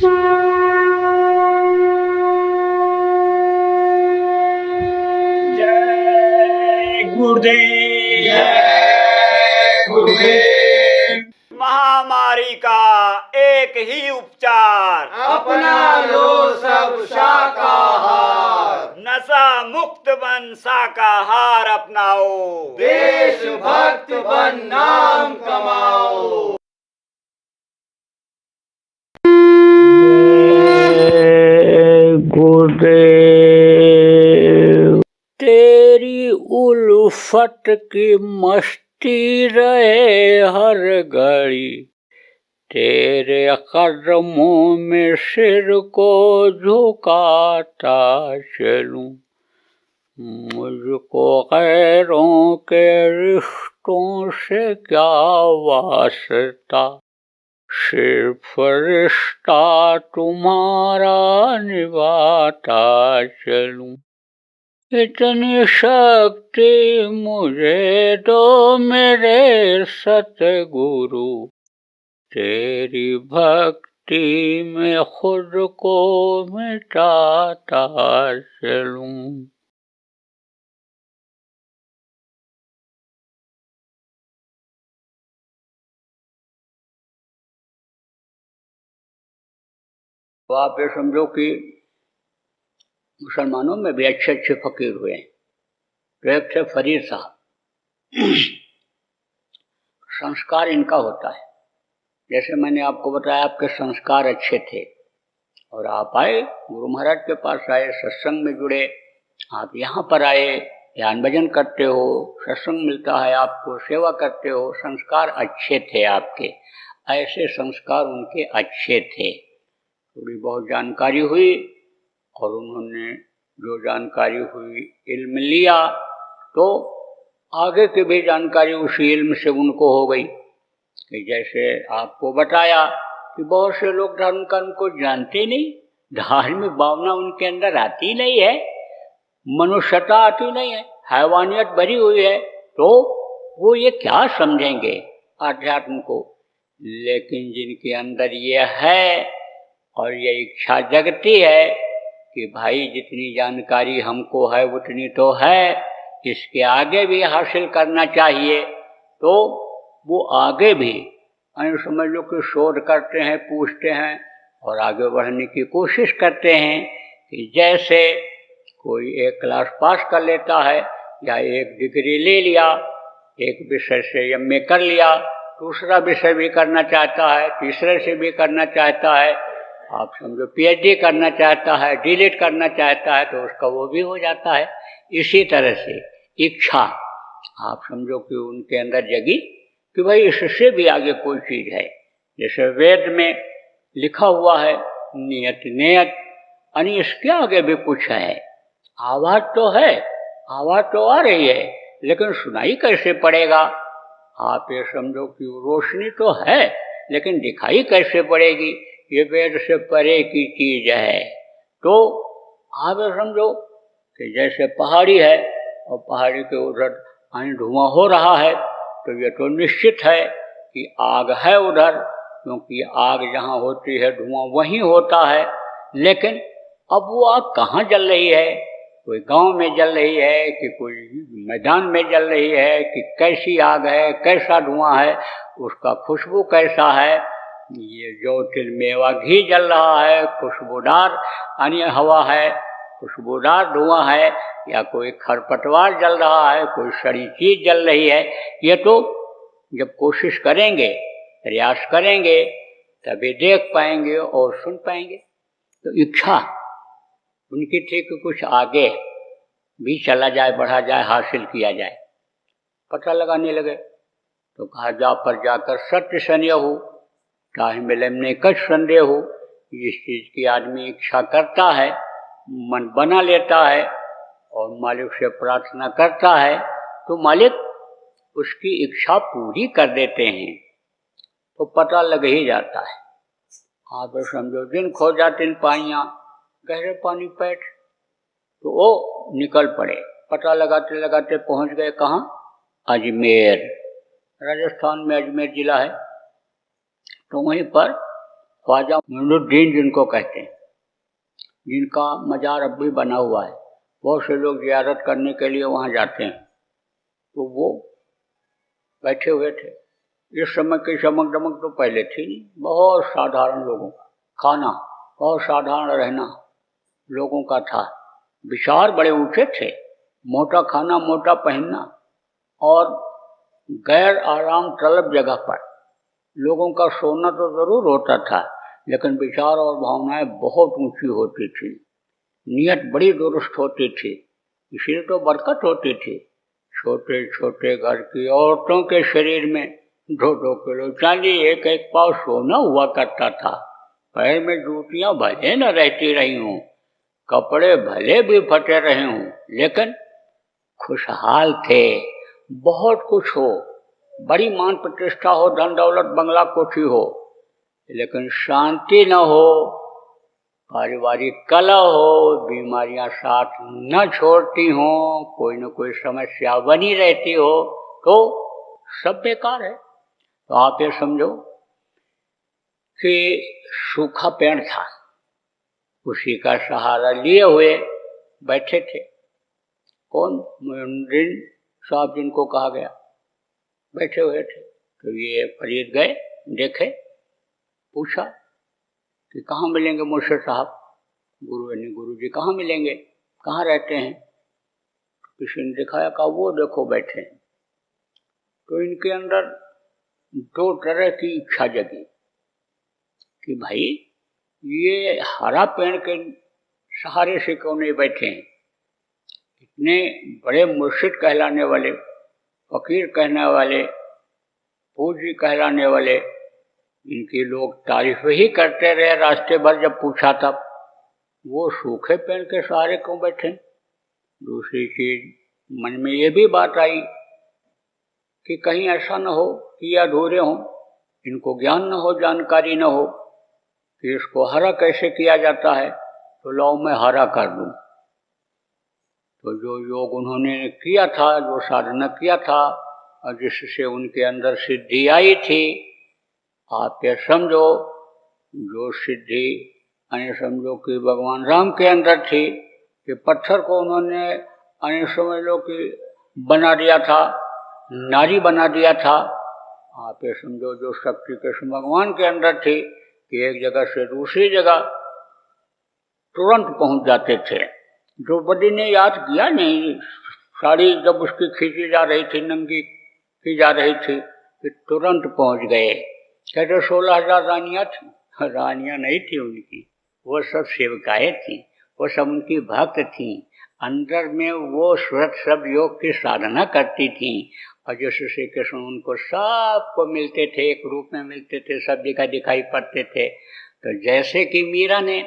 जय गुरुदेव, जय गुरुदेव। महामारी का एक ही उपचार, अपना लो सब शाकाहार। नशा मुक्त बन शाकाहार अपनाओ, देशभक्त बन नाम कमाओ। गुरुदेव। तेरी उल्फत की मस्ती रहे हर घड़ी, तेरे कदमों में सिर को झुकाता चलूं। मुझको गैरों के रिश्तों से क्या वास्ता, सिर्फ रिश्ता तुम्हारा निभाता चलूं। इतनी शक्ति मुझे दो मेरे सतगुरु, तेरी भक्ति में खुद को मिटाता चलूं। तो आप ये समझो कि मुसलमानों में भी अच्छे अच्छे फकीर हुए हैं। तो एक थे फरीद साहब, संस्कार इनका होता है। जैसे मैंने आपको बताया आपके संस्कार अच्छे थे और आप आए, गुरु महाराज के पास आए, सत्संग में जुड़े, आप यहाँ पर आए, ध्यान भजन करते हो, सत्संग मिलता है आपको, सेवा करते हो, संस्कार अच्छे थे आपके। ऐसे संस्कार उनके अच्छे थे। थोड़ी बहुत जानकारी हुई और उन्होंने जो जानकारी हुई इल्म लिया, तो आगे की भी जानकारी उसी इल्म से उनको हो गई। कि जैसे आपको बताया कि बहुत से लोग धर्म कर्म को जानते नहीं, धार्मिक भावना उनके अंदर आती नहीं है, मनुष्यता आती नहीं है, हैवानियत भरी हुई है, तो वो ये क्या समझेंगे आध्यात्म को। लेकिन जिनके अंदर ये है और ये इच्छा जगती है कि भाई जितनी जानकारी हमको है उतनी तो है, इसके आगे भी हासिल करना चाहिए, तो वो आगे भी समझ लो कि शोध करते हैं, पूछते हैं और आगे बढ़ने की कोशिश करते हैं। कि जैसे कोई एक क्लास पास कर लेता है या एक डिग्री ले लिया, एक विषय से एमए कर लिया, दूसरा विषय भी करना चाहता है, तीसरे से भी करना चाहता है, आप समझो पीएचडी करना चाहता है, डीलिट करना चाहता है, तो उसका वो भी हो जाता है। इसी तरह से इच्छा आप समझो कि उनके अंदर जगी कि भाई इससे भी आगे कोई चीज़ है। जैसे वेद में लिखा हुआ है नियत नियत, यानी इसके आगे भी कुछ है। आवाज़ तो है, आवाज़ तो आ रही है, लेकिन सुनाई कैसे पड़ेगा। आप ये समझो कि रोशनी तो है, लेकिन दिखाई कैसे पड़ेगी, ये वेद से परे की चीज़ है। तो आप ये समझो कि जैसे पहाड़ी है और पहाड़ी के उधर धुआं हो रहा है, तो ये तो निश्चित है कि आग है उधर, क्योंकि आग जहाँ होती है धुआं वहीं होता है। लेकिन अब वो आग कहाँ जल रही है, कोई गांव में जल रही है कि कोई मैदान में जल रही है, कि कैसी आग है, कैसा धुआं है, उसका खुशबू कैसा है। ये जो तिल मेवा घी जल रहा है, खुशबूदार यानी हवा है, खुशबूदार धुआं है, या कोई खरपतवार जल रहा है, कोई सड़ी चीज़ जल रही है, ये तो जब कोशिश करेंगे, प्रयास करेंगे, तभी देख पाएंगे और सुन पाएंगे। तो इच्छा उनकी थी कि कुछ आगे भी चला जाए, बढ़ा जाए, हासिल किया जाए। पता लगाने लगे तो कहा जा पर जाकर सत्य संदेह हो, चाहे मिले में कछ संदेह हो। इस चीज़ की आदमी इच्छा करता है, मन बना लेता है और मालिक से प्रार्थना करता है, तो मालिक उसकी इच्छा पूरी कर देते हैं। तो पता लग ही जाता है। आप समझो दिन खो जा तिन पाइयाँ, गहरे पानी पैठ, तो वो निकल पड़े। पता लगाते लगाते पहुंच गए कहाँ, अजमेर, राजस्थान में अजमेर जिला है। तो वहीं पर ख्वाजा मोइनुद्दीन जिनको कहते हैं, जिनका मजार अब भी बना हुआ है, बहुत से लोग ज़ियारत करने के लिए वहाँ जाते हैं, तो वो बैठे हुए थे। इस समय की चमक दमक तो पहले थी नहीं, बहुत साधारण लोगों का खाना, बहुत साधारण रहना लोगों का था। विचार बड़े ऊंचे थे, मोटा खाना मोटा पहनना और गैर आराम तलब जगह पर लोगों का सोना तो जरूर होता था, लेकिन विचार और भावनाएं बहुत ऊंची होती थी, नियत बड़ी दुरुस्त होती थी, इसलिए तो बरकत होती थी। छोटे छोटे घर की औरतों के शरीर में 2-2 किलो चांदी, 1-1 पाव सोना हुआ करता था। पैर में जूतियां भले न रहती रही हूं, कपड़े भले भी फटे रहे हों, लेकिन खुशहाल थे। बहुत कुछ हो, बड़ी मान प्रतिष्ठा हो, धन दौलत बंगला कोठी हो, लेकिन शांति न हो, पारिवारिक कलह हो, बीमारियां साथ न छोड़ती हों, कोई न कोई समस्या बनी रहती हो, तो सब बेकार है। तो आप ये समझो कि सूखा पेड़ था, उसी का सहारा लिए हुए बैठे थे। कौन? मोइनुद्दीन साहब जिनको कहा गया, बैठे हुए थे। तो ये फरीद गए, देखे, पूछा कि कहाँ मिलेंगे मुर्शिद साहब? गुरु जी कहाँ मिलेंगे, कहाँ रहते हैं? किसी ने दिखाया, कहा वो देखो बैठे हैं। तो इनके अंदर 2 तरह की इच्छा जगी कि भाई ये हरा पेड़ के सहारे से क्यों नहीं बैठे हैं? इतने बड़े मुर्शिद कहलाने वाले, फकीर कहने वाले, पूजी कहलाने वाले, इनकी लोग तारीफ ही करते रहे रास्ते भर। जब पूछा तब वो सूखे पेड़ के सहारे क्यों बैठे? दूसरी चीज मन में ये भी बात आई कि कहीं ऐसा न हो कि ये अधूरे हों, इनको ज्ञान न हो, जानकारी न हो कि इसको हरा कैसे किया जाता है, तो लाओ मैं हरा कर दूं। तो जो योग उन्होंने किया था, जो साधना किया था और जिससे उनके अंदर सिद्धि आई थी, आप ये समझो जो सिद्धि यानी समझो कि भगवान राम के अंदर थी, कि पत्थर को उन्होंने यानी समझ लो कि बना दिया था, नारी बना दिया था। आप ये समझो जो शक्ति कृष्ण भगवान के अंदर थी कि एक जगह से दूसरी जगह तुरंत पहुंच जाते थे। द्रौपदी ने याद किया नहीं, साड़ी जब उसकी खींची जा रही थी, नंगी की जा रही थी, कि तुरंत पहुंच गए। कहते 16,000 रानियां थी, रानियां नहीं थी उनकी, वो सब सेवकाएं थी, वो सब उनकी भक्त थी। अंदर में वो श्रत सब योग की साधना करती थी, और जैसे श्री कृष्ण उनको सबको मिलते थे, एक रूप में मिलते थे, सब जगह दिखाई पड़ते थे। तो जैसे कि मीरा ने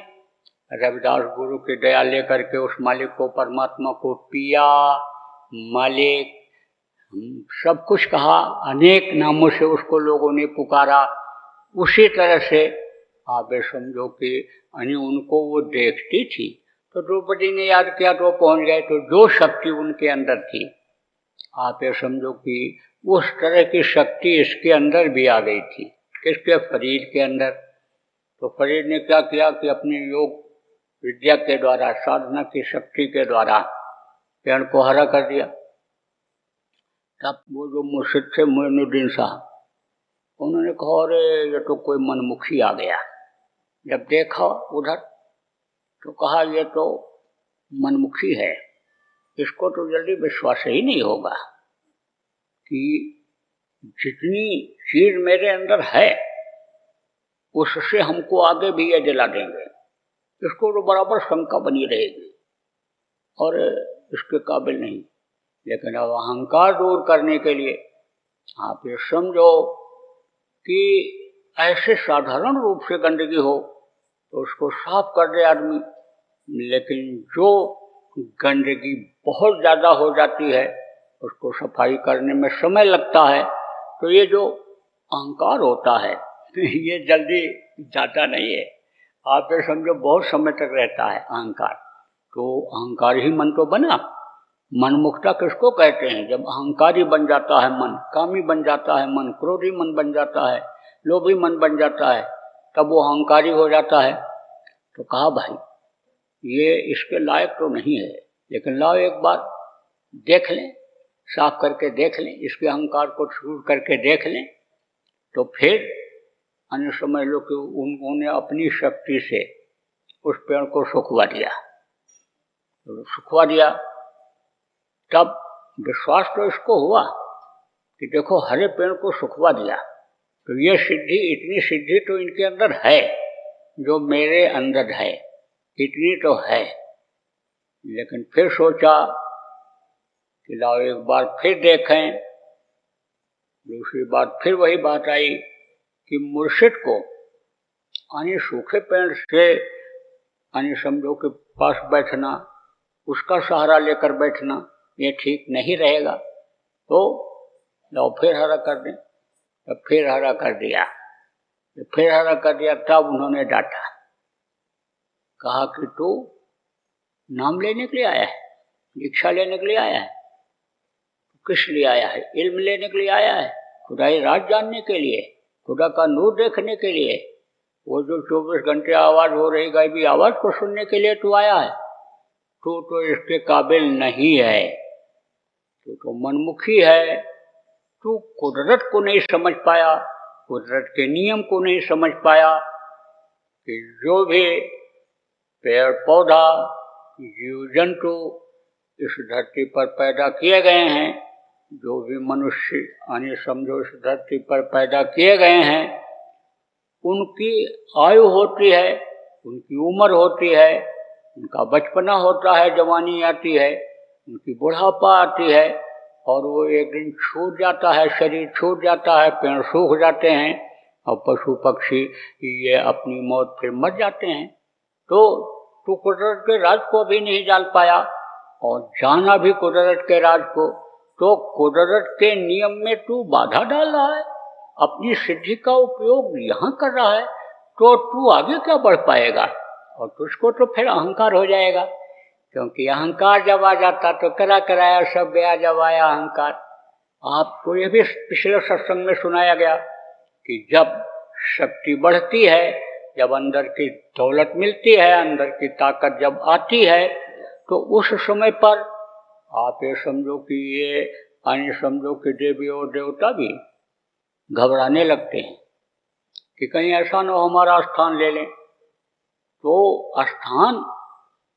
रविदास गुरु की दया लेकर के उस मालिक को, परमात्मा को पिया, मालिक सब कुछ कहा, अनेक नामों से उसको लोगों ने पुकारा, उसी तरह से आप ये समझो कि उनको वो देखती थी। तो द्रौपदी ने याद किया तो पहुंच गए। तो जो शक्ति उनके अंदर थी, आप ये समझो कि उस तरह की शक्ति इसके अंदर भी आ गई थी। किसके? फरीद के अंदर। तो फरीद ने क्या किया कि अपनी योग विद्या के द्वारा, साधना की शक्ति के द्वारा पेड़ को हरा कर दिया। तब वो जो मुर्शिद थे मोइनुद्दीन साहब, उन्होंने कहा अरे ये तो कोई मनमुखी आ गया। जब देखा उधर तो कहा ये तो मनमुखी है, इसको तो जल्दी विश्वास ही नहीं होगा कि जितनी चीज मेरे अंदर है उससे हमको आगे भी ये दिला देंगे, इसको तो बराबर शंका बनी रहेगी और इसके काबिल नहीं। लेकिन अब अहंकार दूर करने के लिए आप ये समझो कि ऐसे साधारण रूप से गंदगी हो तो उसको साफ कर दे आदमी, लेकिन जो गंदगी बहुत ज़्यादा हो जाती है उसको सफाई करने में समय लगता है। तो ये जो अहंकार होता है ये जल्दी जाता नहीं है। आप ये समझो बहुत समय तक रहता है अहंकार। तो अहंकार ही मन तो बना। मनमुखता किसको कहते हैं? जब अहंकारी बन जाता है मन, कामी बन जाता है मन, क्रोधी मन बन जाता है, लोभी मन बन जाता है, तब वो अहंकारी हो जाता है। तो कहा भाई ये इसके लायक तो नहीं है, लेकिन लाओ एक बार देख लें, साफ करके देख लें, इसके अहंकार को छूट करके देख लें। तो फिर अन्य समझ लो कि उन्होंने अपनी शक्ति से उस पेड़ को सुखवा दिया। तो सुखवा दिया, तब विश्वास तो इसको हुआ कि देखो हरे पेड़ को सुखवा दिया, तो ये सिद्धि, इतनी सिद्धि तो इनके अंदर है जो मेरे अंदर है, इतनी तो है। लेकिन फिर सोचा कि लाओ एक बार फिर देखें। दूसरी बार फिर वही बात आई कि मुर्शिद को यानी सूखे पेड़ से यानी समझो के पास बैठना, उसका सहारा लेकर बैठना ये ठीक नहीं रहेगा, तो लाओ फिर हरा कर दें। तब फिर हरा कर दिया, फिर हरा कर दिया। तब उन्होंने डांटा, कहा कि तू नाम लेने के लिए आया है, दीक्षा लेने के लिए आया है, किस लिए आया है? इल्म लेने के लिए आया है, खुदाई राज जानने के लिए, खुदा का नूर देखने के लिए, वो जो 24 घंटे आवाज हो रही गायबी आवाज को सुनने के लिए तू आया है? तू तो इसके काबिल नहीं है, तू तो मनमुखी है, तू कुदरत को नहीं समझ पाया, कुदरत के नियम को नहीं समझ पाया कि जो भी पेड़ पौधा जीव जंतु इस धरती पर पैदा किए गए हैं, जो भी मनुष्य यानी समझो इस धरती पर पैदा किए गए हैं, उनकी आयु होती है, उनकी उम्र होती है, उनका बचपना होता है, जवानी आती है, उनकी बुढ़ापा आती है, और वो एक दिन छूट जाता है, शरीर छूट जाता है, पेड़ सूख जाते हैं और पशु पक्षी ये अपनी मौत फिर मर जाते हैं। तो कुदरत के राज को भी नहीं जान पाया और जाना भी कुदरत के राज को, तो कुदरत के नियम में तू बाधा डाल रहा है, अपनी सिद्धि का उपयोग यहाँ कर रहा है, तो तू आगे क्या बढ़ पाएगा? और तुझको तो फिर अहंकार हो जाएगा, क्योंकि अहंकार जब आ जाता तो करा कराया सब गया, जब आया अहंकार। आपको ये भी पिछले सत्संग में सुनाया गया कि जब शक्ति बढ़ती है, जब अंदर की दौलत मिलती है, अंदर की ताकत जब आती है, तो उस समय पर आप ये समझो कि ये यानी समझो कि देवी और देवता भी घबराने लगते हैं कि कहीं ऐसा न हो हमारा स्थान ले लें। तो स्थान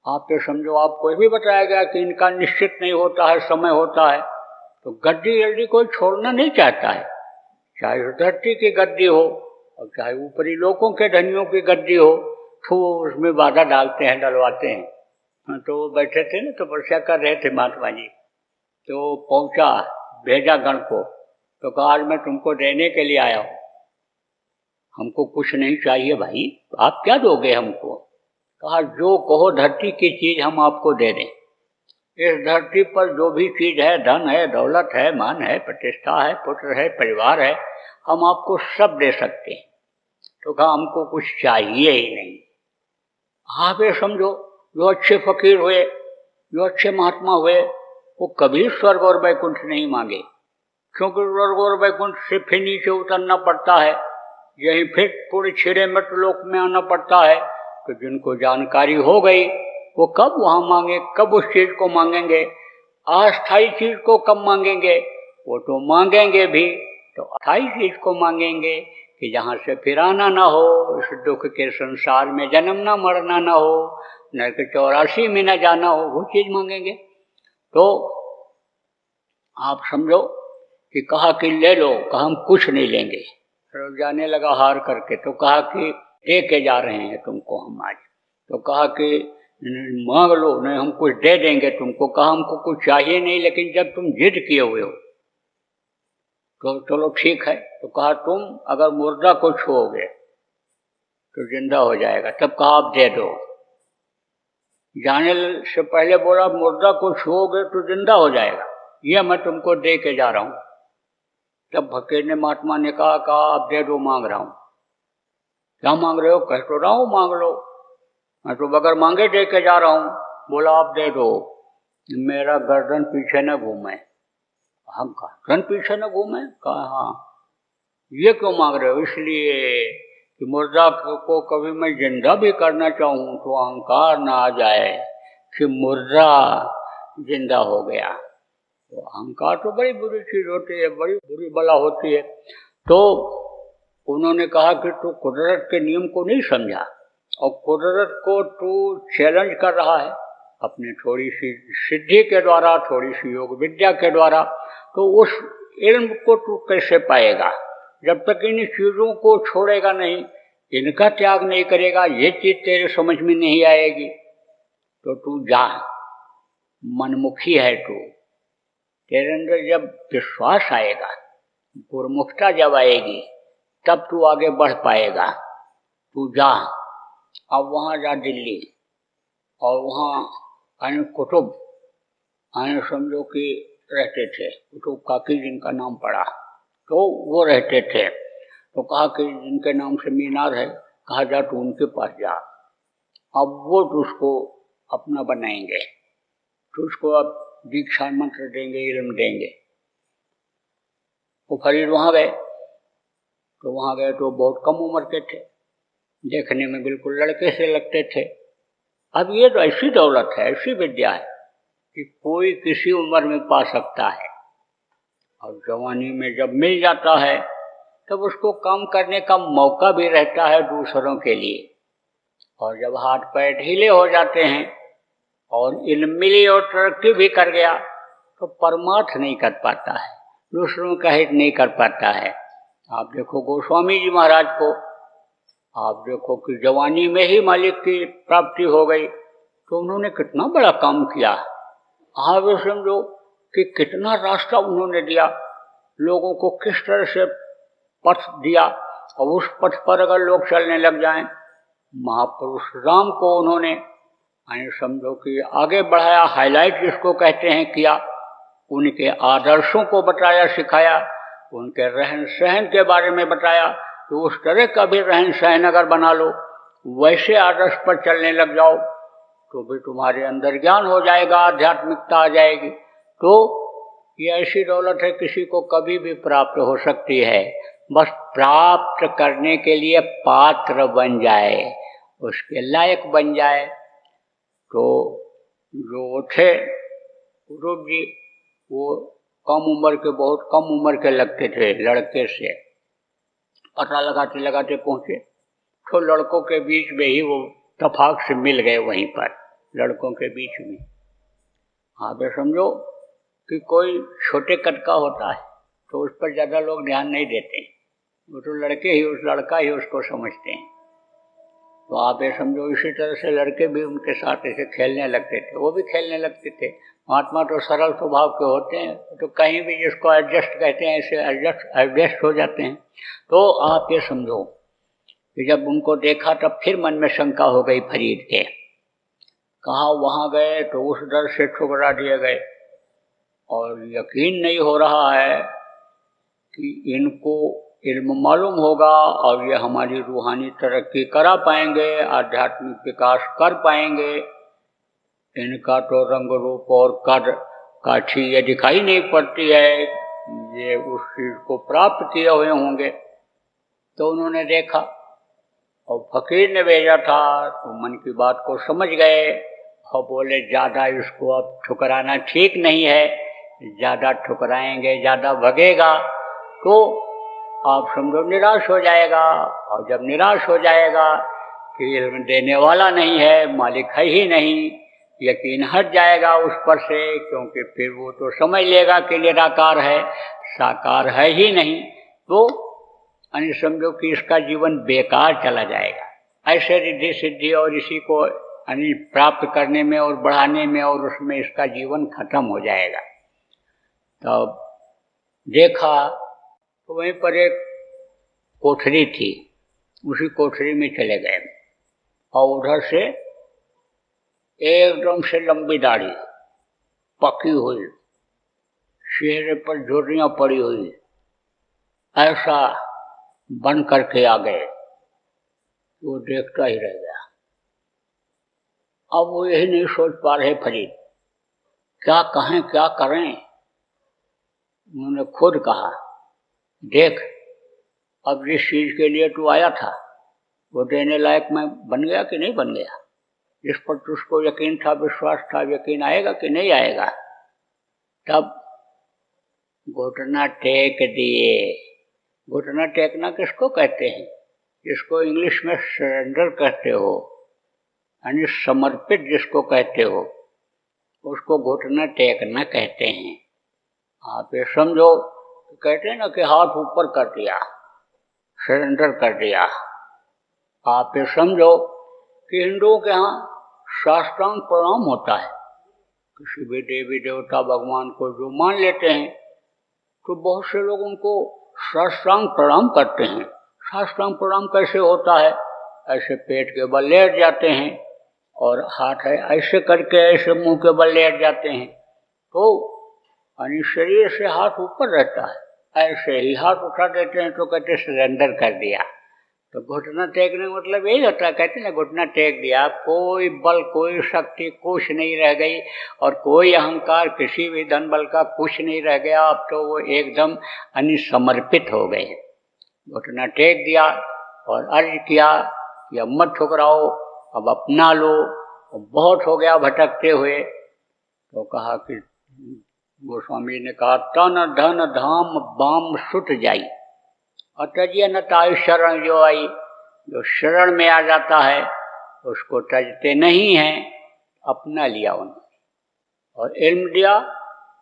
आप ये समझो, आपको ये भी बताया गया कि इनका निश्चित नहीं होता है, समय होता है, तो गद्दी जल्दी कोई छोड़ना नहीं चाहता है, चाहे धरती की गद्दी हो और चाहे ऊपरी लोगों के धनियों की गद्दी हो, तो उसमें बाधा डालते हैं, डलवाते हैं। तो वो बैठे थे ना, तपस्या कर रहे थे महात्मा जी, तो पहुंचा, भेजा गण को, तो कहा आज मैं तुमको देने के लिए आया हूँ, हमको कुछ नहीं चाहिए भाई, आप क्या दोगे हमको? कहा जो कहो धरती की चीज हम आपको दे दें, इस धरती पर जो भी चीज है, धन है, दौलत है, मान है, प्रतिष्ठा है, पुत्र है, परिवार है, हम आपको सब दे सकते हैं। तो कहा हमको कुछ चाहिए ही नहीं। आप ये समझो, जो अच्छे फकीर हुए, जो अच्छे महात्मा हुए, वो कभी स्वर्ग और वैकुंठ नहीं मांगे, क्योंकि स्वर्ग और वैकुंठ से फिर नीचे उतरना पड़ता है, यही फिर पूरे छिड़े मृत लोक में आना पड़ता है। तो जिनको जानकारी हो गई वो कब वहाँ मांगे, कब उस चीज को मांगेंगे? अस्थायी चीज को कब मांगेंगे? वो तो मांगेंगे भी, तो अस्थायी चीज को मांगेंगे कि जहाँ से फिर आना ना हो, इस दुख के संसार में जन्मना मरना ना हो, नरक 84 में न जाना हो, वो चीज मांगेंगे। तो आप समझो कि कहा कि ले लो, कहा हम कुछ नहीं लेंगे। फिर जाने लगा हार करके, तो कहा कि दे के जा रहे हैं तुमको हम आज। तो कहा कि मांग लो, नहीं हम कुछ दे देंगे तुमको। कहा हमको कुछ चाहिए नहीं, लेकिन जब तुम जिद किए हुए हो तो चलो ठीक है। तो कहा तुम अगर मुर्दा को छुओगे तो जिंदा हो जाएगा। तब कहा आप दे दो। जाने से पहले बोला मुर्दा को छुओगे तो जिंदा हो जाएगा, यह मैं तुमको दे के जा रहा हूं। तब फकीर ने महात्मा ने कहा आप दे दो, मांग रहा हूं। क्या मांग रहे हो? कह तो रहा हूं मांग लो, मैं तो बगैर मांगे दे के जा रहा हूं। बोला आप दे दो, मेरा गर्दन पीछे न घूमे। हाँ, गर्दन पीछे न घूमे? कहा हाँ। ये क्यों मांग रहे हो? इसलिए कि मुर्दा को कभी मैं जिंदा भी करना चाहूँ तो अहंकार ना आ जाए कि मुर्दा जिंदा हो गया। तो अहंकार तो बड़ी बुरी चीज होती है, बड़ी बुरी बला होती है। तो उन्होंने कहा कि तू कुदरत के नियम को नहीं समझा और कुदरत को तू चैलेंज कर रहा है अपनी थोड़ी सी सिद्धि के द्वारा, थोड़ी सी योग विद्या के द्वारा। तो उस इल्म को तू कैसे पाएगा जब तक इन चीजों को छोड़ेगा नहीं, इनका त्याग नहीं करेगा, ये चीज तेरे समझ में नहीं आएगी। तो तू जा, मनमुखी है तू, तेरे अंदर जब विश्वास आएगा, गुरमुखता जब आएगी तब तू आगे बढ़ पाएगा। तू जा, अब वहाँ जा दिल्ली, और वहाँ अन्य कुतुब समझो कि रहते थे, कुतुब काकी जिनका नाम पड़ा, तो वो रहते थे। तो कहा कि जिनके नाम से मीनार है, कहा जा तू उनके पास जा, अब वो तुझको अपना बनाएंगे, तुझको अब दीक्षा मंत्र देंगे, इल्म देंगे। वो फरीद वहाँ गए, तो वहाँ गए तो बहुत कम उम्र के थे, देखने में बिल्कुल लड़के से लगते थे। अब ये तो ऐसी दौलत है, ऐसी विद्या है कि कोई किसी उम्र में पा सकता है, और जवानी में जब मिल जाता है तब उसको काम करने का मौका भी रहता है दूसरों के लिए। और जब हाथ पैर ढीले हो जाते हैं और इल्म मिली और तरक्की भी कर गया तो परमार्थ नहीं कर पाता है, दूसरों का हित नहीं कर पाता है। आप देखो गोस्वामी जी महाराज को, आप देखो कि जवानी में ही मालिक की प्राप्ति हो गई, तो उन्होंने कितना बड़ा काम किया। आप ये समझो कि कितना रास्ता उन्होंने दिया, लोगों को किस तरह से पथ दिया, और उस पथ पर अगर लोग चलने लग जाएं, महापुरुष राम को उन्होंने समझो कि आगे बढ़ाया, हाईलाइट जिसको कहते हैं किया, उनके आदर्शों को बताया, सिखाया, उनके रहन सहन के बारे में बताया कि उस तरह का भी रहन सहन अगर बना लो, वैसे आदर्श पर चलने लग जाओ तो भी तुम्हारे अंदर ज्ञान हो जाएगा, आध्यात्मिकता आ जाएगी। तो ये ऐसी दौलत है, किसी को कभी भी प्राप्त हो सकती है, बस प्राप्त करने के लिए पात्र बन जाए, उसके लायक बन जाए। तो जो थे कुतुब जी, वो कम उम्र के, बहुत कम उम्र के लगते थे, लड़के से पता लगाते लगाते पहुंचे तो लड़कों के बीच में ही वो तफाक से मिल गए, वहीं पर लड़कों के बीच में। आप ये समझो कि कोई छोटे कद का होता है तो उस पर ज़्यादा लोग ध्यान नहीं देते, वो तो लड़का ही उसको समझते हैं। तो आप ये समझो इसी तरह से लड़के भी उनके साथ ऐसे खेलने लगते थे, वो भी खेलने लगते थे। महात्मा तो सरल स्वभाव के होते हैं, तो कहीं भी जिसको एडजस्ट कहते हैं ऐसे एडजस्ट हो जाते हैं। तो आप ये समझो कि जब उनको देखा तब फिर मन में शंका हो गई फरीद के, कहा वहाँ गए तो उस डर से ठुकरा दिए गए, और यकीन नहीं हो रहा है कि इनको इल्म मालूम होगा और ये हमारी रूहानी तरक्की करा पाएंगे, आध्यात्मिक विकास कर पाएंगे। इनका तो रंग रूप और कद काठी ये दिखाई नहीं पड़ती है, ये उस चीज को प्राप्त किए हुए होंगे। तो उन्होंने देखा और फकीर ने भेजा था, तो मन की बात को समझ गए और बोले ज़्यादा इसको अब ठुकराना ठीक नहीं है, ज़्यादा ठुकराएंगे, ज़्यादा भगेगा तो आप समझो निराश हो जाएगा, और जब निराश हो जाएगा कि इल्म देने वाला नहीं है, मालिक है ही नहीं, यकीन हट जाएगा उस पर से, क्योंकि फिर वो तो समझ लेगा कि निराकार है, साकार है ही नहीं, तो समझो कि इसका जीवन बेकार चला जाएगा। ऐसे रिद्धि सिद्धि और इसी को प्राप्त करने में और बढ़ाने में और उसमें इसका जीवन खत्म हो जाएगा। तब देखा तो वहीं पर एक कोठरी थी, उसी कोठरी में चले गए, और उधर से एकदम से लंबी दाढ़ी, पकी हुई, चेहरे पर झुर्रियां पड़ी हुई, ऐसा बन करके आ गए। वो देखता ही रह गया। अब वो यही नहीं सोच पा रहे फरीद, क्या कहें क्या करें। उन्होंने खुद कहा, देख अब जिस चीज के लिए तू आया था वो देने लायक मैं बन गया कि नहीं बन गया? जिस पर तुझको यकीन था, विश्वास था, यकीन आएगा कि नहीं आएगा? तब घुटना टेक दिए। घुटना टेकना किसको कहते हैं? जिसको इंग्लिश में सरेंडर कहते हो, यानी समर्पित जिसको कहते हो, उसको घुटना टेकना कहते हैं। आप ये समझो, कहते हैं ना कि हाथ ऊपर कर दिया, सरेंडर कर दिया। आप ये समझो कि हिंदुओं के यहाँ साष्टांग प्रणाम होता है। किसी भी देवी देवता भगवान को जो मान लेते हैं, तो बहुत से लोग उनको साष्टांग प्रणाम करते हैं। साष्टांग प्रणाम कैसे होता है? ऐसे पेट के बल लेट जाते हैं और हाथ ऐसे करके ऐसे मुंह के बल लेट जाते हैं, तो यानी शरीर से हाथ ऊपर रहता है। ऐसे ही हाथ उठा देते हैं तो कहते सरेंडर कर दिया। तो घुटना टेकने का मतलब यही होता है, कहते हैं ना घुटना टेक दिया। कोई बल, कोई शक्ति कुछ नहीं रह गई और कोई अहंकार किसी भी धन बल का कुछ नहीं रह गया। अब तो वो एकदम समर्पित हो गए। घुटना टेक दिया और अर्ज किया कि अब मत ठुकराओ, अब अपना लो, बहुत हो गया भटकते हुए। तो कहा कि गोस्वामी ने कहा, तन धन धाम बाम सुट जाई, अतजिए न ताई शरण जो आई। जो शरण में आ जाता है उसको तजते नहीं हैं। अपना लिया उन्होंने और इल्म दिया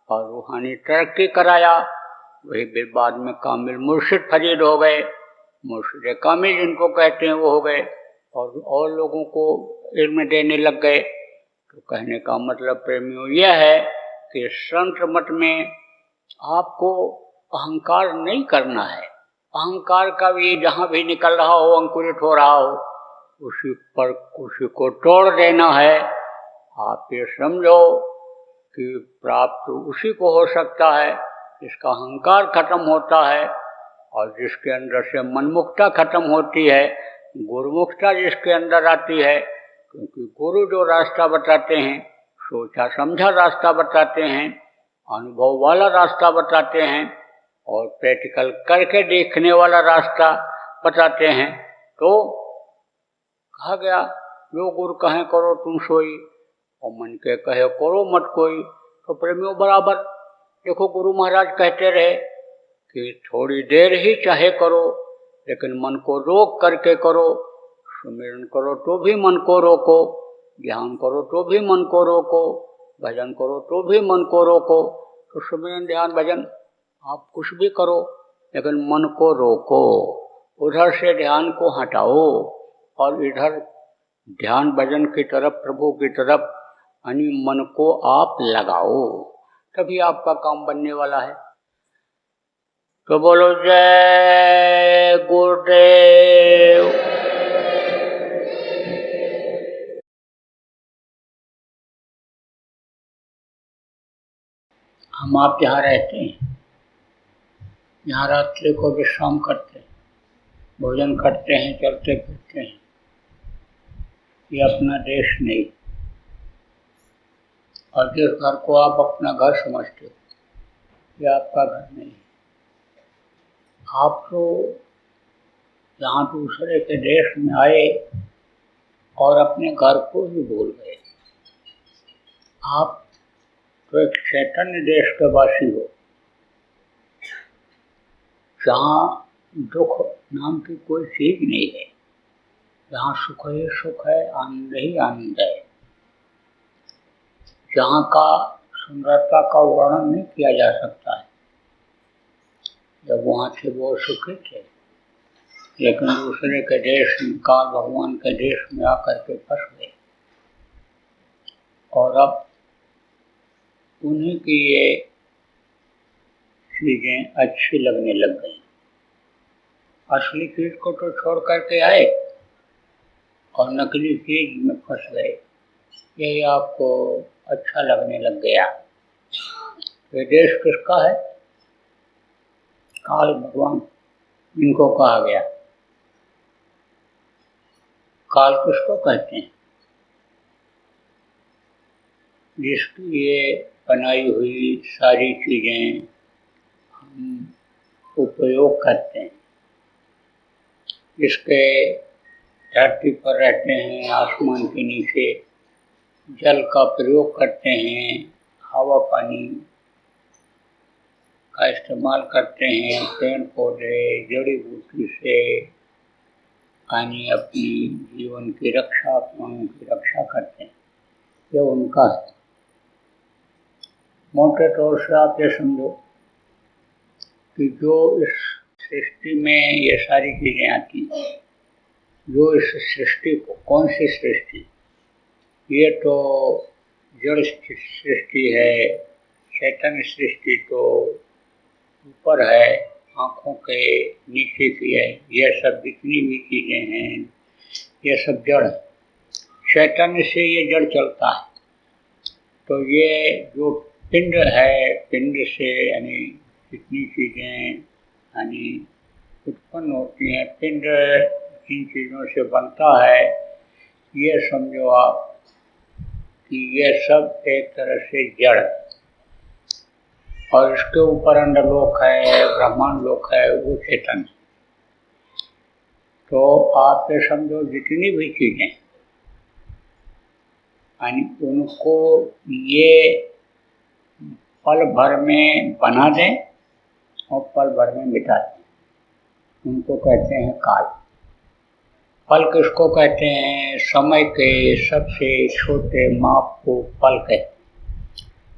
और रूहानी तरक्की कराया। वही फिर बाद में कामिल मुर्शिद फरीद हो गए। मुर्शिद कामिल जिनको कहते हैं वो हो गए और लोगों को इल्म देने लग गए। तो कहने का मतलब प्रेमियों यह है कि संत मत में आपको अहंकार नहीं करना है। अहंकार का भी जहाँ भी निकल रहा हो, अंकुरित हो रहा हो, उसी को तोड़ देना है। आप ये समझो कि प्राप्त उसी को हो सकता है जिसका अहंकार खत्म होता है और जिसके अंदर से मनमुक्ता खत्म होती है, गुरुमुक्ता जिसके अंदर आती है। क्योंकि गुरु जो रास्ता बताते हैं, सोचा समझा रास्ता बताते हैं, अनुभव वाला रास्ता बताते हैं और प्रैक्टिकल करके देखने वाला रास्ता बताते हैं। तो कहा गया, जो गुरु कहें करो तुम सोई, और मन के कहे करो मत कोई। तो प्रेमियों बराबर देखो, गुरु महाराज कहते रहे कि थोड़ी देर ही चाहे करो, लेकिन मन को रोक करके करो। सुमिरन करो तो भी मन को रोको, ध्यान करो तो भी मन को रोको, भजन करो तो भी मन को रोको। तो सुमिरन ध्यान भजन आप कुछ भी करो, लेकिन मन को रोको, उधर से ध्यान को हटाओ और इधर ध्यान भजन की तरफ, प्रभु की तरफ यानी मन को आप लगाओ, तभी आपका काम बनने वाला है। तो बोलो जय गुरुदेव। हम आप यहाँ रहते हैं, यहाँ रात्रि को विश्राम करते हैं, भोजन करते हैं, चलते फिरते हैं। ये अपना देश नहीं। और जिस घर को आप अपना घर समझते हो, ये आपका घर नहीं। आप तो यहाँ दूसरे के देश में आए और अपने घर को ही भूल गए। आप तो एक चैतन्य देश के वासी हो, जहाँ दुख नाम की कोई चीज नहीं है, जहाँ सुख ही सुख है, आनंद ही आनंद है, जहाँ का सुंदरता का वर्णन नहीं किया जा सकता है। जब वहाँ थे वो सुखी थे, लेकिन दूसरे के देश में, काल भगवान के देश में आकर के फंस गए और अब उन्हीं की ये चीजें अच्छी लगने लग गई। असली चीज को तो छोड़ करके आए और नकली चीज में फंस गए, यही आपको अच्छा लगने लग गया। ये देश किसका है? काल भगवान इनको कहा गया। काल किसको कहते हैं? जिसकी ये बनाई हुई सारी चीजें हम उपयोग करते हैं, जिसके धरती पर रहते हैं, आसमान के नीचे जल का प्रयोग करते हैं, हवा पानी का इस्तेमाल करते हैं, पेड़ पौधे जड़ी बूटी से यानी अपनी जीवन की रक्षा, अपनों की रक्षा करते हैं, ये उनका है। मोटे तौर से आप ये समझो कि जो इस सृष्टि में ये सारी चीजें आती हैं, जो इस सृष्टि को, कौन सी सृष्टि, ये तो जड़ सृष्टि है, चैतन्य सृष्टि तो ऊपर है, आँखों के नीचे की है। ये सब जितनी भी चीजें हैं ये सब जड़ है, चैतन्य से ये जड़ चलता है। तो ये जो पिंड है, पिंड से यानी जितनी चीजें यानी उत्पन्न होती हैं, पिंड जिन चीज़ों से बनता है, ये समझो आप कि ये सब एक तरह से जड़, और इसके ऊपर अंडरलोक है, ब्रह्मांड लोक है, वो चेतन। तो आप ये समझो जितनी भी चीजें यानी उनको ये पल भर में बना दें और पल भर में मिटा दें, उनको कहते हैं काल। पल किसको कहते हैं? समय के सबसे छोटे माप को पल कहते हैं।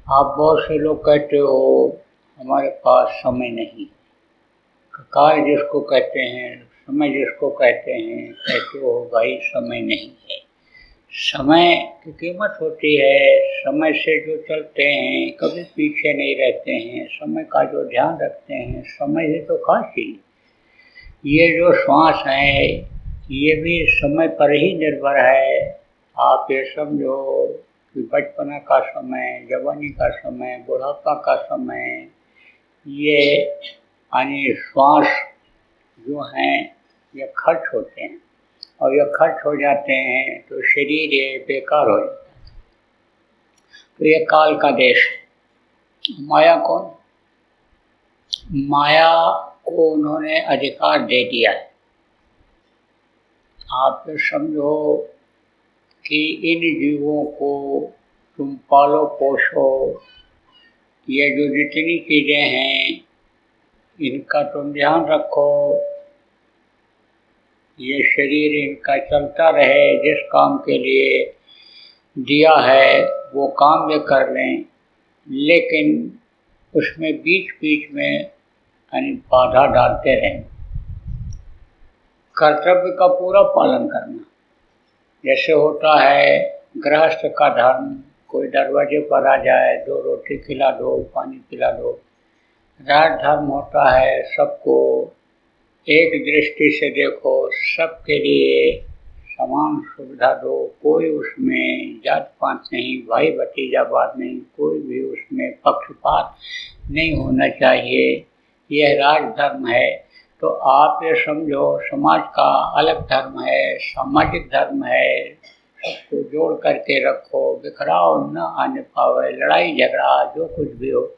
आप बहुत से लोग कहते हो हमारे पास समय नहीं, काल जिसको कहते हैं, समय जिसको कहते हैं, कहते हो भाई समय नहीं है। समय की कीमत होती है, समय से जो चलते हैं कभी पीछे नहीं रहते हैं, समय का जो ध्यान रखते हैं, समय ही तो खास चीज। ये जो श्वास है ये भी समय पर ही निर्भर है। आप ये समझो कि बचपना का समय, जवानी का समय, बुढ़ापा का समय, ये यानी श्वास जो हैं ये खर्च होते हैं, और ये खर्च हो जाते हैं तो शरीर ये बेकार हो जाता है। तो ये काल का देश है। माया कौन? माया को उन्होंने अधिकार दे दिया है। आप समझो कि इन जीवों को तुम पालो पोषो, ये जो जितनी चीजें हैं इनका तुम ध्यान रखो, ये शरीर इनका चलता रहे, जिस काम के लिए दिया है वो काम भी कर लें, लेकिन उसमें बीच बीच में यानी बाधा डालते रहें। कर्तव्य का पूरा पालन करना, जैसे होता है गृहस्थ का धर्म, कोई दरवाजे पर आ जाए, 2 रोटी खिला दो, पानी पिला दो। राज धर्म होता है सबको एक दृष्टि से देखो, सबके लिए समान सुविधा दो, कोई उसमें जात पात नहीं, भाई भतीजावाद नहीं, कोई भी उसमें पक्षपात नहीं होना चाहिए। यह राज धर्म है। तो आप ये समझो समाज का अलग धर्म है, सामाजिक धर्म है, सबको जोड़ करके रखो, बिखराव न आने पावे, लड़ाई झगड़ा जो कुछ भी हो,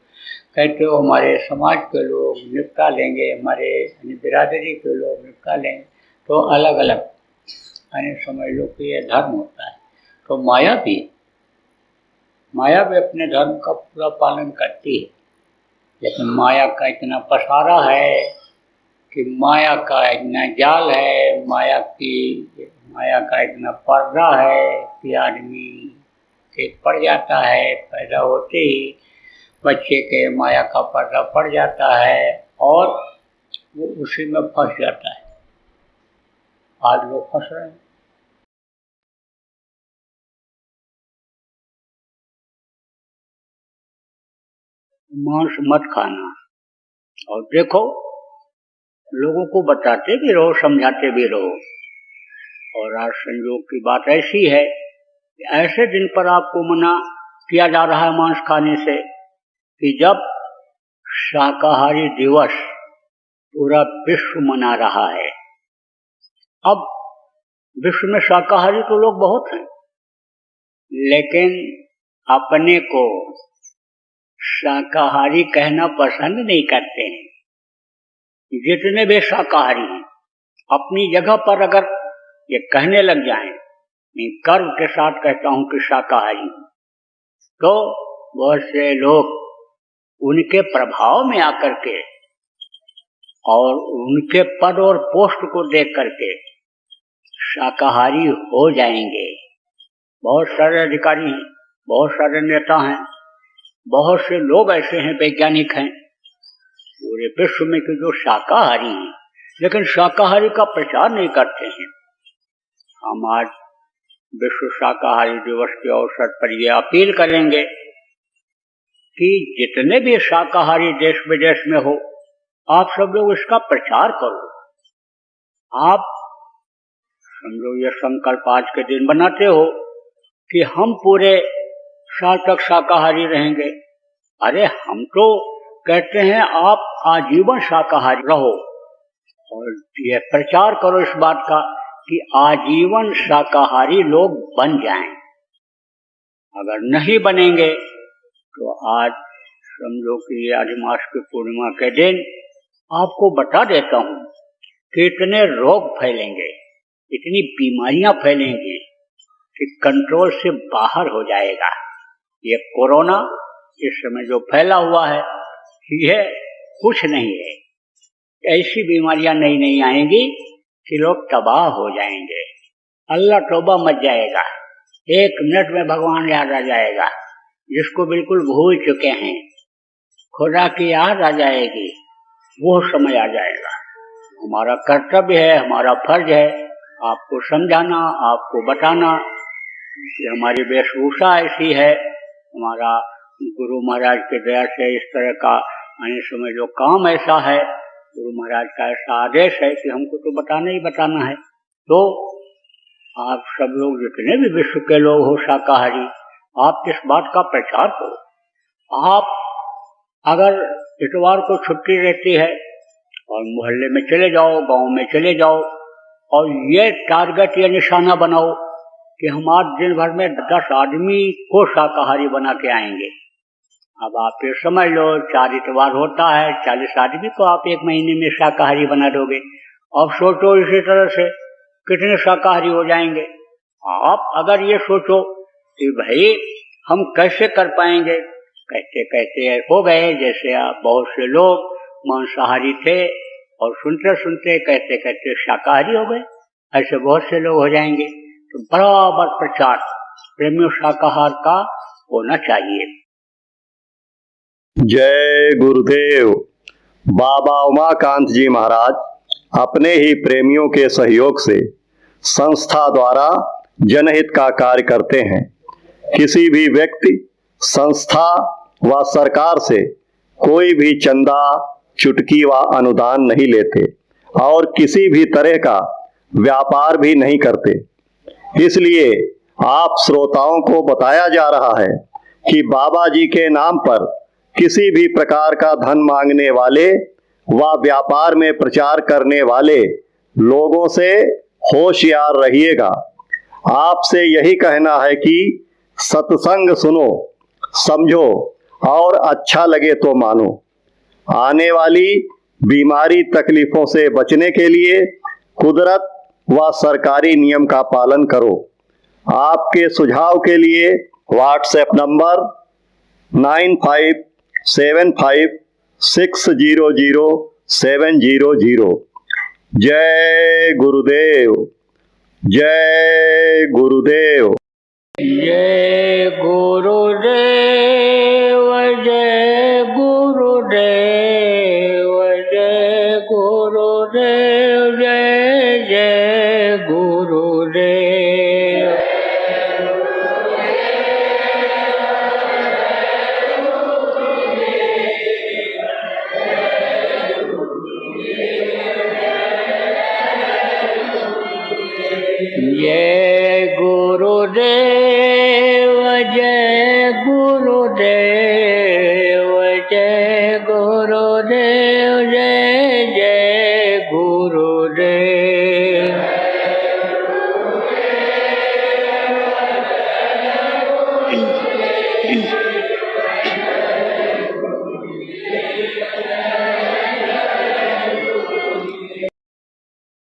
कहते हो हमारे समाज के लोग निपटा लेंगे, हमारे बिरादरी के लोग निपटा लेंगे। तो अलग अलग यानी समझ लो कि ये धर्म होता है। तो माया भी अपने धर्म का पूरा पालन करती है, लेकिन माया का इतना पसारा है कि माया का इतना जाल है, माया का इतना पर्दा है कि आदमी के पड़ जाता है। पैदा होते ही बच्चे के माया का पर्दा पड़ जाता है और वो उसी में फंस जाता है। आज लोग फंस रहे हैं। मांस मत खाना, और देखो लोगों को बताते भी रहो, समझाते भी रहो। और आज संयोग की बात ऐसी है कि ऐसे दिन पर आपको मना किया जा रहा है मांस खाने से कि जब शाकाहारी दिवस पूरा विश्व मना रहा है। अब विश्व में शाकाहारी तो लोग बहुत हैं, लेकिन अपने को शाकाहारी कहना पसंद नहीं करते हैं। जितने भी शाकाहारी हैं अपनी जगह पर अगर ये कहने लग जाएं, मैं गर्व के साथ कहता हूं कि शाकाहारी हूं, तो बहुत से लोग उनके प्रभाव में आकर के और उनके पद और पोस्ट को देख करके शाकाहारी हो जाएंगे। बहुत सारे अधिकारी हैं, बहुत सारे नेता हैं, बहुत से लोग ऐसे हैं, वैज्ञानिक हैं पूरे विश्व में कि जो शाकाहारी हैं, लेकिन शाकाहारी का प्रचार नहीं करते हैं। हम आज विश्व शाकाहारी दिवस के अवसर पर यह अपील करेंगे कि जितने भी शाकाहारी देश विदेश में हो, आप सब लोग इसका प्रचार करो। आप समझो ये संकल्प आज के दिन बनाते हो कि हम पूरे साल तक शाकाहारी रहेंगे। अरे हम तो कहते हैं आप आजीवन शाकाहारी रहो, और ये प्रचार करो इस बात का कि आजीवन शाकाहारी लोग बन जाएं। अगर नहीं बनेंगे तो आज समझो कि आज मास की पूर्णिमा के दिन आपको बता देता हूं कि इतने रोग फैलेंगे, इतनी बीमारियां फैलेंगी कि कंट्रोल से बाहर हो जाएगा। ये कोरोना इस समय जो फैला हुआ है यह कुछ नहीं है, ऐसी बीमारियां नई नई आएंगी कि लोग तबाह हो जाएंगे। अल्लाह तौबा मच जाएगा, 1 मिनट में भगवान याद आ जाएगा, जिसको बिल्कुल भूल चुके हैं खुदा की याद आ जाएगी, वो समय आ जाएगा। हमारा कर्तव्य है, हमारा फर्ज है आपको समझाना, आपको बताना कि हमारी वेशभूषा ऐसी है, हमारा गुरु महाराज के दया से इस तरह का आने समय जो काम ऐसा है, गुरु महाराज का ऐसा आदेश है कि हमको तो बताना ही बताना है। तो आप सब लोग जितने भी विश्व के लोग हो शाकाहारी, आप इस बात का प्रचार करो। आप अगर इतवार को छुट्टी रहती है और मोहल्ले में चले जाओ, गांव में चले जाओ और ये टारगेट, ये निशाना बनाओ कि हम आज दिन भर में 10 आदमी को शाकाहारी बना के आएंगे। अब आप ये समझ लो 4 इतवार होता है, 40 आदमी को आप 1 महीने में शाकाहारी बना दोगे। अब सोचो इसी तरह से कितने शाकाहारी हो जाएंगे। आप अगर ये सोचो कि भाई हम कैसे कर पाएंगे, कहते कहते हो गए जैसे आप बहुत से लोग मांसाहारी थे और सुनते सुनते कहते कहते शाकाहारी हो गए, ऐसे बहुत से लोग हो जाएंगे। तो बराबर प्रचार प्रेमियों शाकाहार का होना चाहिए। जय गुरुदेव। बाबा उमाकांत जी महाराज अपने ही प्रेमियों के सहयोग से संस्था द्वारा जनहित का कार्य करते हैं। किसी भी व्यक्ति, संस्था व सरकार से कोई भी चंदा, चुटकी व अनुदान नहीं लेते और किसी भी तरह का व्यापार भी नहीं करते। इसलिए आप श्रोताओं को बताया जा रहा है कि बाबा जी के नाम पर किसी भी प्रकार का धन मांगने वाले व व्यापार में प्रचार करने वाले लोगों से होशियार रहिएगा। आपसे यही कहना है कि सत्संग सुनो, समझो और अच्छा लगे तो मानो। आने वाली बीमारी तकलीफों से बचने के लिए कुदरत व सरकारी नियम का पालन करो। आपके सुझाव के लिए व्हाट्सएप नंबर 9575600700। जय गुरुदेव, जय गुरुदेव। जय गुरुदेव, जय गुरुदेव, जय गुरुदेव, जय जय गुरुदेव। ये